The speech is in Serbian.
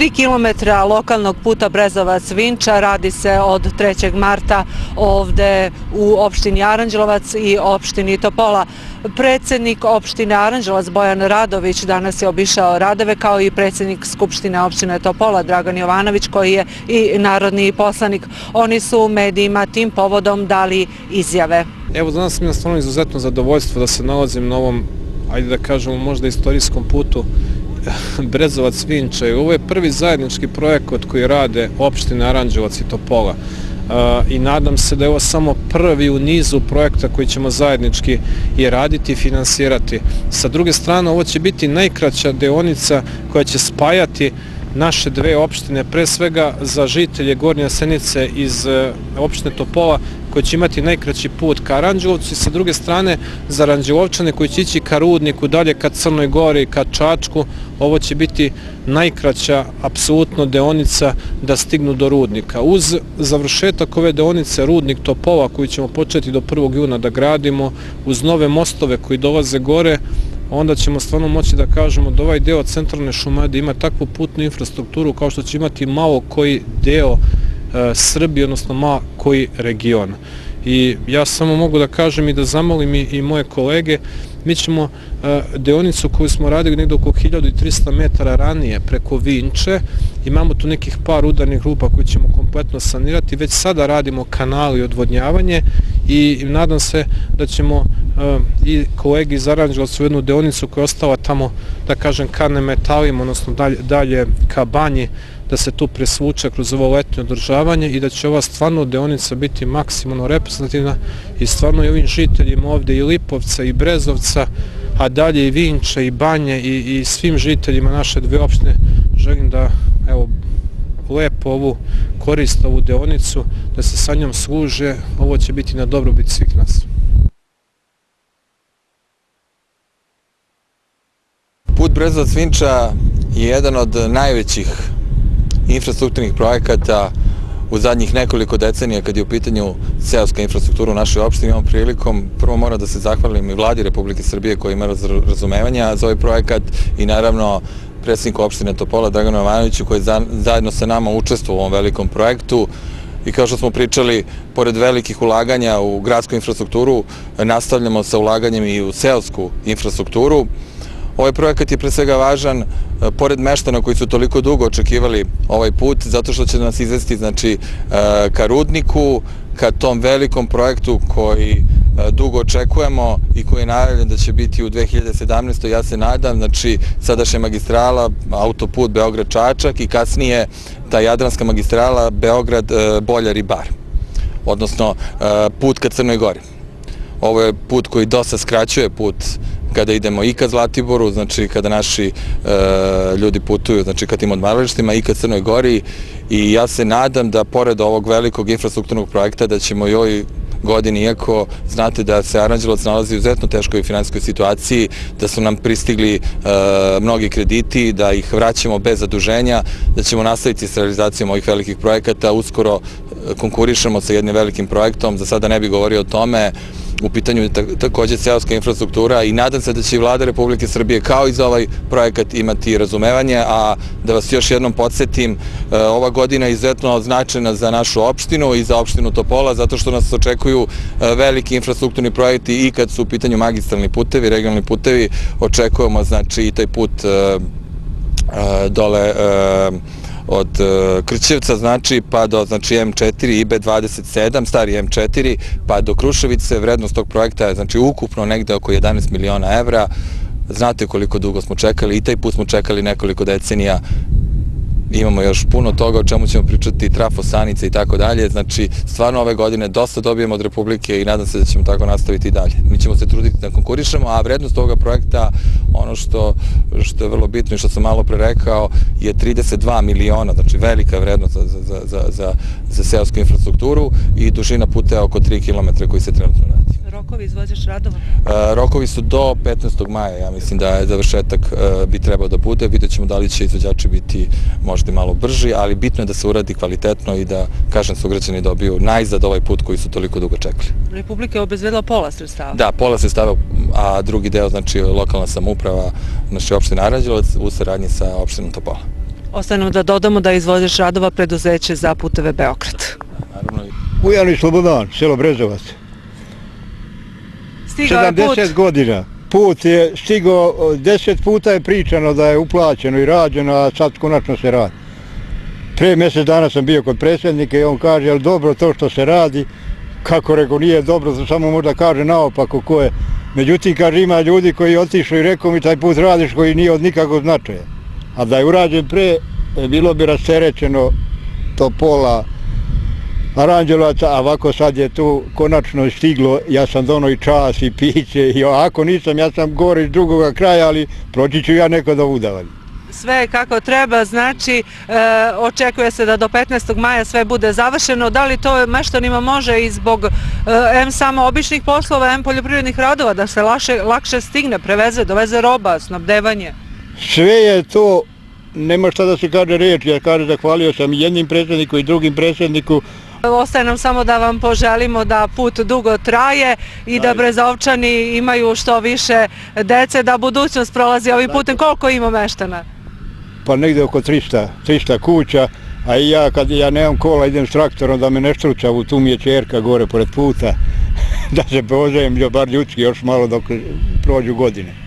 3 km lokalnog puta Brezovac-Vinča. Radi se od 3. marta ovde u opštini Aranđelovac i opštini Topola. Predsjednik opštine Aranđelovac Bojan Radović danas je obišao radove, kao i predsjednik Skupštine opštine Topola Dragan Jovanović, koji je i narodni poslanik. Oni su medijima tim povodom dali izjave. Evo, danas mi je stvarno izuzetno zadovoljstvo da se nalazim na ovom, ajde da kažemo, možda istorijskom putu Brezovac-Vinča. Ovo je prvi zajednički projekat koji rade opštine Aranđelovac i Topola. I nadam se da je ovo samo prvi u nizu projekta koji ćemo zajednički i raditi i finansirati. Sa druge strane, ovo će biti najkraća deonica koja će spajati naše dve opštine, pre svega za žitelje Gornje Sjenice iz opštine Topola, koji će imati najkraći put ka Aranđelovcu, i sa druge strane za Aranđelovčane koji će ići ka Rudniku, dalje ka Crnoj Gori, ka Čačku. Ovo će biti najkraća apsolutno deonica da stignu do Rudnika. Uz završetak ove deonice Rudnik-Topola, koju ćemo početi do 1. juna da gradimo, uz nove mostove koji dolaze gore, onda ćemo stvarno moći da kažemo da ovaj deo centralne Šumadije ima takvu putnu infrastrukturu kao što će imati malo koji deo Srbije, odnosno malo koji region. I ja samo mogu da kažem i da zamolim i moje kolege, mi ćemo deonicu koju smo radili negdje oko 1300 metara ranije preko Vinče, imamo tu nekih par udarnih grupa koje ćemo kompletno sanirati, već sada radimo kanal i odvodnjavanje i nadam se da ćemo i kolegi iz Aranđelovca u jednu deonicu koja je ostala tamo, da kažem, ka Nemetalima, odnosno dalje ka Banji, da se tu presvuče kroz ovo letnje održavanje i da će ova stvarno deonica biti maksimalno reprezentativna i stvarno i ovim žiteljima ovde i Lipovca i Brezovca, a dalje i Vinča i Banje i svim žiteljima naše dve opštine želim da, evo, lepo koriste ovu deonicu, da se sa njom služe. Ovo će biti na dobrobit svih nas. Put Brezovac-Vinča je jedan od najvećih infrastrukturnih projekata u zadnjih nekoliko decenija kad je u pitanju seoska infrastruktura u našoj opštini. Ovom prilikom prvo moram da se zahvalim i Vladi Republike Srbije koja ima razumevanja za ovaj projekat i naravno predsjedniku opštine Topola Draganu Jovanoviću koji zajedno sa nama učestvuje u ovom velikom projektu. I kao što smo pričali, pored velikih ulaganja u gradsku infrastrukturu, nastavljamo sa ulaganjem i u seosku infrastrukturu. Ovaj projekat je pre svega važan, pored meštana koji su toliko dugo očekivali ovaj put, zato što će nas izvesti, znači, ka Rudniku, ka tom velikom projektu koji dugo očekujemo i koji je najavljen da će biti u 2017. Ja se nadam, znači, sadašnja magistrala, autoput Beograd-Čačak i kasnije ta jadranska magistrala Beograd-Boljari-Bar, odnosno put ka Crnoj Gori. Ovo je put koji dosta skraćuje put kada idemo i ka Zlatiboru, znači kada naši ljudi putuju, znači ka tim odmaralištima, i ka Crnoj Gori, i ja se nadam da pored ovog velikog infrastrukturnog projekta da ćemo i ovoj godini, iako znate da se Aranđelovac nalazi u izuzetno teškoj finansijskoj situaciji, da su nam pristigli mnogi krediti, da ih vraćamo bez zaduženja, da ćemo nastaviti s realizacijom ovih velikih projekata. Uskoro konkurišemo sa jednim velikim projektom, za sada ne bih govorio o tome. U pitanju je također seoska infrastruktura i nadam se da će i Vlada Republike Srbije kao i za ovaj projekat imati razumevanje, a da vas još jednom podsjetim, ova godina je izuzetno značajna za našu opštinu i za opštinu Topola, zato što nas očekuju veliki infrastrukturni projekti i kad su u pitanju magistralni putevi, regionalni putevi, očekujemo, znači, i taj put dole od Krćevca, znači, pa do, znači, M4 IB27, stari M4, pa do Kruševice. Vrednost tog projekta je, znači, ukupno negde oko 11 miliona evra. Znate koliko dugo smo čekali, i taj put smo čekali nekoliko decenija. Imamo još puno toga o čemu ćemo pričati, trafostanice i tako dalje. Znači, stvarno ove godine dosta dobijemo od Republike i nadam se da ćemo tako nastaviti i dalje. Mi ćemo se truditi da konkurišemo, a vrednost toga projekta, ono što je vrlo bitno i što sam malo pre rekao, je 32 miliona, znači velika vrednost za seosku infrastrukturu i dužina puta je oko 3 km koji se trenutno radi. Rokovi izvođač radova? Rokovi su do 15. maja, ja mislim da je završetak bi trebao da bude. Vidjet ćemo da li će izvođači biti možda malo brži, ali bitno je da se uradi kvalitetno i da, kažem, sugrađani dobiju najzad ovaj put koji su toliko dugo čekali. Republika je obezbedila pola sredstava? Da, pola sredstava, a drugi deo, znači, lokalna samouprava naše opštine Aranđelovac u saradnji sa opštinom Topola. Ostaje nam da dodamo da je izvođač radova preduzeće za puteve Beograd. Bujani Slobodan, selo Brezovac. Stigao je put. 70 godina. Put je stigao, 10 puta je pričano da je uplaćeno i rađeno, a sad konačno se radi. Prije mjesec dana sam bio kod predsjednika i on kaže, jel dobro to što se radi? Kako rekao, nije dobro, to samo možda kaže naopako ko je. Međutim, kaže, ima ljudi koji otišli i rekao mi taj put radiš koji nije od nikakvog značaja. A da je urađen pre, bilo bi rasterećeno Topola, Aranđelovaca, a ovako sad je tu konačno stiglo, ja sam dono i čas i piće i ako nisam, ja sam gore iz drugoga kraja, ali proći ću ja neko da udavam. Sve je kako treba, znači očekuje se da do 15. maja sve bude završeno. Da li to meštanima može i zbog M samo običnih poslova, M poljoprivrednih radova, da se lakše stigne, preveze, doveze roba, snabdevanje? Sve je to, nema šta da se kaže reč, ja kaže zahvalio sam i jednim predsjedniku i drugim predsjedniku. Ostaje nam samo da vam poželimo da put dugo traje i da Brezovčani imaju što više dece, da budućnost prolazi ovim putem. Koliko ima meštana? Pa negdje oko 300 kuća, a i ja kad ja nemam kola idem s traktorom da me ne štruca, tu mi je ćerka gore pored puta, da se poželim bar ljudski još malo dok prođu godine.